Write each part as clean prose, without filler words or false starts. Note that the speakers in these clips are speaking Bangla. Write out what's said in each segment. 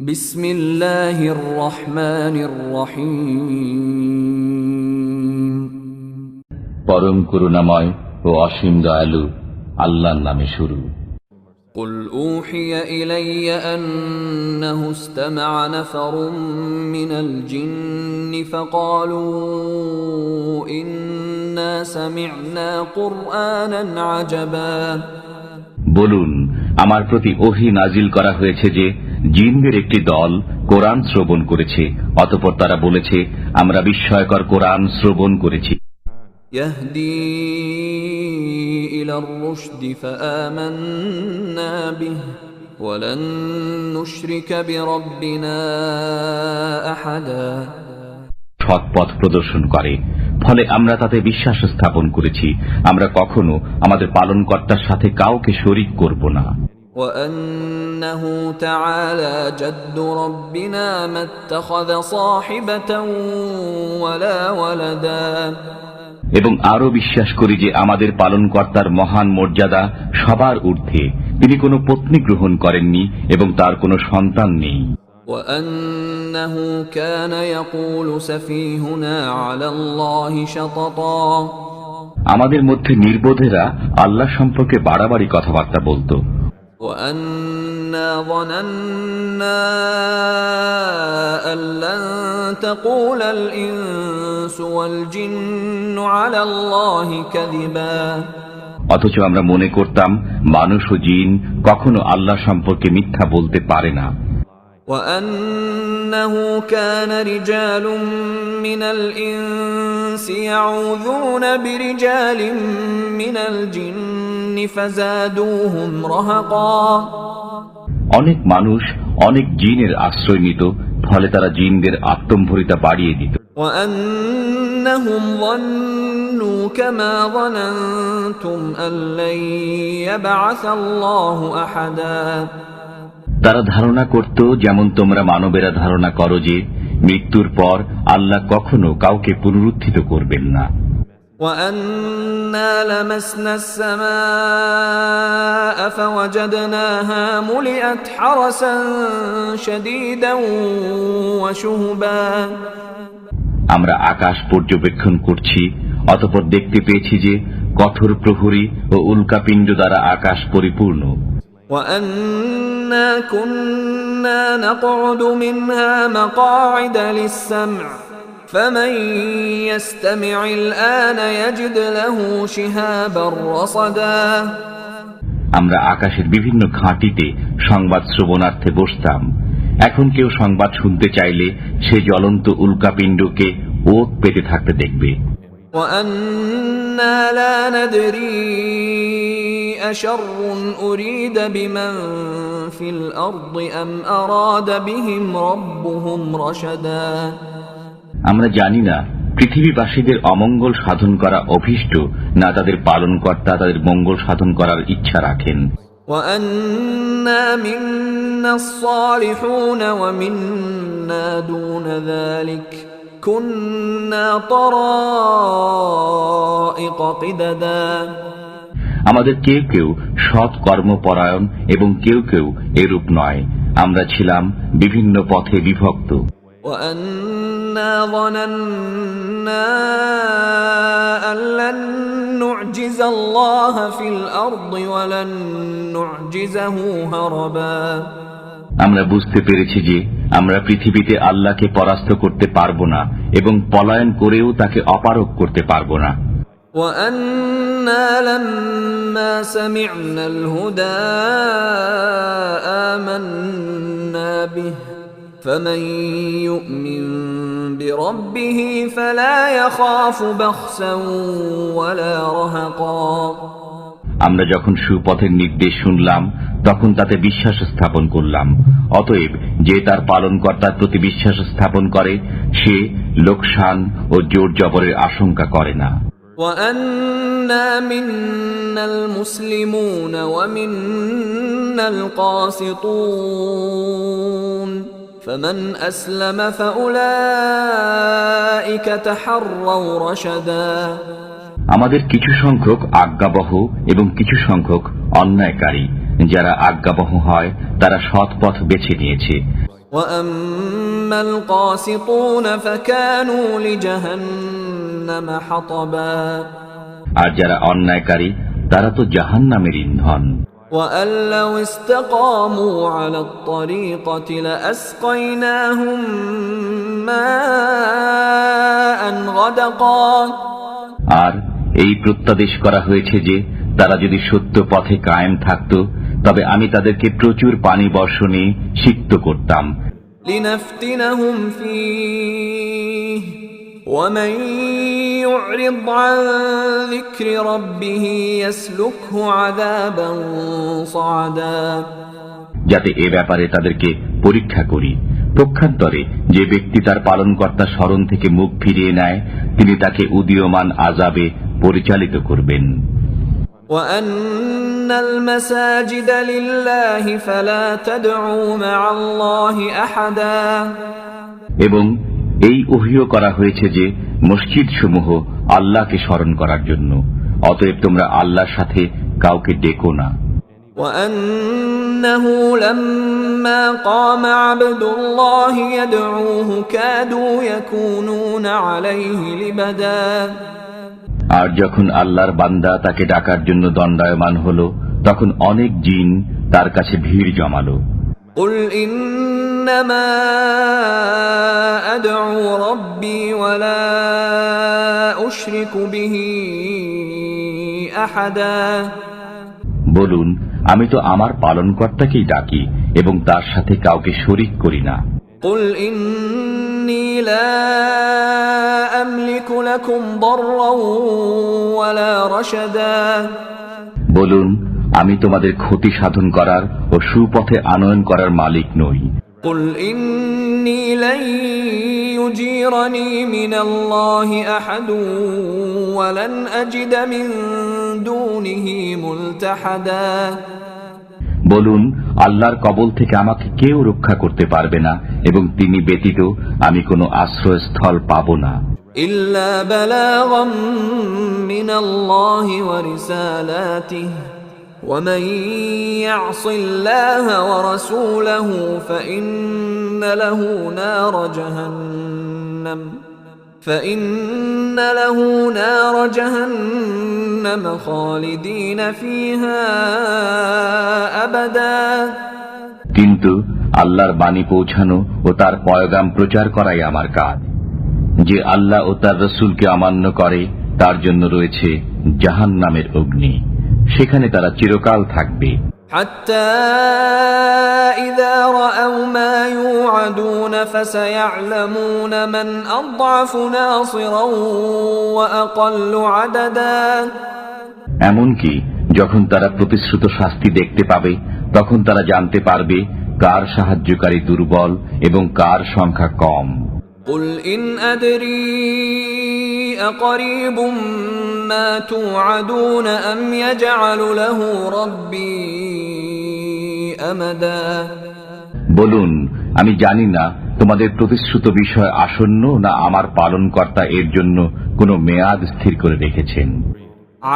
বিসমিল্লাহির রহমানির রহিম। পরম করুণাময় ও অসীম দয়ালু আল্লাহর নামে শুরু। قل أوحي إلي أنه استمع نفر من الجن فقالوا إنا سمعنا قرآنا عجبا। বলুন, আমার প্রতি ওহী নাজিল করা হয়েছে যে জিনদের একটি দল কোরআন শ্রবণ করেছে, অতঃপর তারা বলেছে, আমরা বিস্ময়কর কোরআন শ্রবণ করেছি। يهدي إلى الرشد فآمنا به ولن نشرك بربنا أحدا। সৎ পথ প্রদর্শন করে, ফলে আমরা তাতে বিশ্বাস স্থাপন করেছি, আমরা কখনো আমাদের পালনকর্তার সাথে কাউকে শরীক করব না। وأنه تعالى جد ربنا ما اتخذ صاحبة ولا ولدا। এবং আরো বিশ্বাস করি যে আমাদের পালনকর্তার মহান মর্যাদা সবার ঊর্ধ্বে, তিনি কোনো পত্নী গ্রহণ করেননি এবং তার কোনো সন্তান নেই। وأنه كان يقول سفيهنا على الله شططا। আমাদের মধ্যে নির্বোধেরা আল্লাহ সম্পর্কে বাড়াবাড়ি কথাবার্তা বলতো। وأنا ظننا أن لن تقول الإنس والجن على الله كذبا। অথচ আমরা মনে করতাম মানুষ ও জিন কখনো আল্লাহ সম্পর্কে মিথ্যা বলতে পারে না। وأنه كان رجال من الإنس يعوذون برجال من الجن فزادوهم رهقا। অনেক মানুষ অনেক জিনের আশ্রয় নিত, ফলে তারা জিনদের আত্মম্ভরিতা বাড়িয়ে দিত। وأنهم ظنوا كما ظننتم أن لن يبعث الله أحدا। তারা ধারণা করত যেমন তোমরা মানবেরা ধারণা করো যে মৃত্যুর পর আল্লাহ কখনো কাউকে পুনরুত্থিত করবেন না। وأنا لمسنا السماء فوجدناها ملئت حرسا شديدا وشهبا। আমরা আকাশ পর্যবেক্ষণ করছি, অতঃপর দেখতে পেয়েছি যে কঠোর প্রহরী ও উল্কাপিণ্ড দ্বারা আকাশ পরিপূর্ণ। وأنا كنا نقعد منها مقاعد للسمع فمن يستمع الآن يجد له شهابا رصدا। আমরা আকাশের বিভিন্ন ঘাঁটিতে সংবাদ শ্রবণার্থে বসতাম, এখন কেউ সংবাদ শুনতে চাইলে সে জ্বলন্ত উল্কাপিণ্ডকে ওত পেতে থাকতে দেখবে। وأنا لا ندري أشر أريد بمن في الأرض أم أراد بهم ربهم رشدا। আমরা জানি না পৃথিবীবাসীদের অমঙ্গল সাধন করা অভীষ্ট, না তাদের পালনকর্তা তাদের মঙ্গল সাধন করার ইচ্ছা রাখেন। وأنا منا الصالحون ومنا دون ذلك كنا طرائق قددا। আমাদের কেউ কেউ সৎ কর্মপরায়ণ এবং কেউ কেউ এরূপ নয়, আমরা ছিলাম বিভিন্ন পথে বিভক্ত। وأنا ظننا أن لن نعجز الله في الأرض ولن نعجزه هربا। আমরা বুঝতে পেরেছি যে আমরা পৃথিবীতে আল্লাহকে পরাস্ত করতে পারব না এবং পলায়ন করেও তাকে অপারগ করতে পারব না। وأنا لما سمعنا الهدى آمنا به فمن يؤمن بربه فلا يخاف بخسا ولا رهقا। আমরা যখন সুপথের নির্দেশ শুনলাম তখন তাতে বিশ্বাস স্থাপন করলাম, অতএব যে তার পালনকর্তার প্রতি বিশ্বাস স্থাপন করে সে লোকসান ও জোর জবরের আশঙ্কা করে না। وأنا منا المسلمون ومنا القاسطون فمن أسلم فأولئك تحروا رشدا। আমাদের কিছু সংখ্যক আজ্ঞাবহ এবং কিছু সংখ্যক অন্যায়কারী, যারা আজ্ঞাবহ হয় তারা সৎ পথ বেছে নিয়েছে। وأما القاسطون فكانوا لجهنم حطبا আর যারা অন্যায়কারী তারা তো জাহান্নামের ইন্ধন। وأن لو استقاموا على الطريقة لأسقيناهم ماء غدقا আর এই প্রত্যাদেশ করা হয়েছে যে তারা যদি সত্য পথে কায়েম থাকত তবে আমি তাদেরকে প্রচুর পানি বর্ষণে সিক্ত করতাম। لنفتنهم فيه ومن يعرض عن ذكر ربه يسلكه عذابا صعدا যাতে এ ব্যাপারে তাদেরকে পরীক্ষা করি। পক্ষান্তরে যে ব্যক্তি তার পালনকর্তা স্মরণ থেকে মুখ ফিরিয়ে নেয় তিনি তাকে উদীয়মান আযাবে পরিচালিত করবেন। وأن المساجد لله فلا تدعوا مع الله أحدا এবং এই ওহীও করা হয়েছে যে মসজিদ সমূহ আল্লাহকে স্মরণ করার জন্য, অতএব তোমরা আল্লাহর সাথে কাউকে ডেকো না। وأنه لما قام عبد الله يدعوه كادوا يكونون عليه لبدا আর যখন আল্লাহর বান্দা তাকে ডাকার জন্য দণ্ডায়মান হলো তখন অনেক জিন তার কাছে ভিড় জমালো। قل إنما أدعو ربي ولا أشرك به أحدا বলুন, আমি তো আমার পালনকর্তাকেই ডাকি এবং তার সাথে কাউকে শরীক করি না। قل إني لا أملك لكم ضرا ولا رشدا বলুন, আমি তোমাদের ক্ষতি সাধন করার ও সুপথে আনয়ন করার মালিক নই। قل إني لن يجيرني من الله أحد ولن أجد من دونه ملتحدا বলুন, আল্লাহর কবল থেকে আমাকে কেউ রক্ষা করতে পারবে না এবং তিনি ব্যতীত আমি কোনো আশ্রয়স্থল পাব না। إلا بلاغا من الله ورسالاته ومن يعص الله ورسوله فإن له نار جهنم خالدين فيها أبدا কিন্তু আল্লাহর বাণী পৌঁছানো ও তার পয়গাম প্রচার করাই আমার কাজ। যে আল্লাহ ও তার রাসূলকে অমান্য করে তার জন্য রয়েছে জাহান্নামের অগ্নি, সেখানে তারা চিরকাল থাকবে। حتى إذا رأوا ما يوعدون فسيعلمون من أضعف ناصرا وأقل عددا এমনকি যখন তারা প্রতিশ্রুত শাস্তি দেখতে পাবে তখন তারা জানতে পারবে কার সাহায্যকারী দুর্বল এবং কার সংখ্যা কম। قل إن أدري أقريب ما توعدون أم يجعل له ربي أمدا বলুন, আমি জানি না তোমাদের প্রতিশ্রুত বিষয় আসন্ন না আমার পালনকর্তা এর জন্য কোনো মেয়াদ স্থির করে রেখেছেন।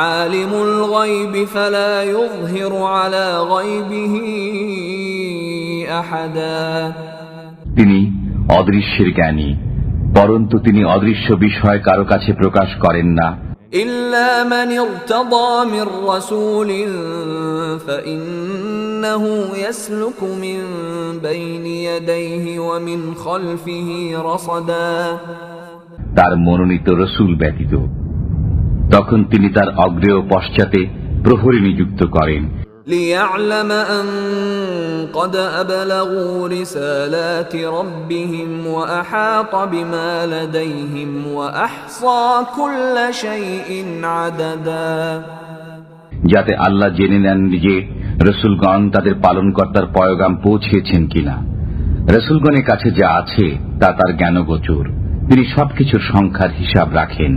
عالم الغيب فلا يظهر على غيبه أحدا তিনি অদৃশ্যের জ্ঞানী, পরন্তু তিনি অদৃশ্য বিষয় কারো কাছে প্রকাশ করেন না। إلا من ارتضى من رسول فإنه يسلك من بين يديه ومن خلفه رصدا তার মনোনীত রসূল ব্যতীত তখন তিনি তার অগ্রে ও পশ্চাতে প্রহরী নিযুক্ত করেন। ليعلم أن قد أبلغوا رسالات ربهم وأحاط بما لديهم وأحصى كل شيء عددا যাতে আল্লাহ জেনে নেন যে রসূলগণ তাদের পালনকর্তার পয়গাম পৌঁছেছেন কিনা। রসূলগণের কাছে যা আছে তা তার জ্ঞানগোচর, তিনি সবকিছুর সংখ্যার হিসাব রাখেন।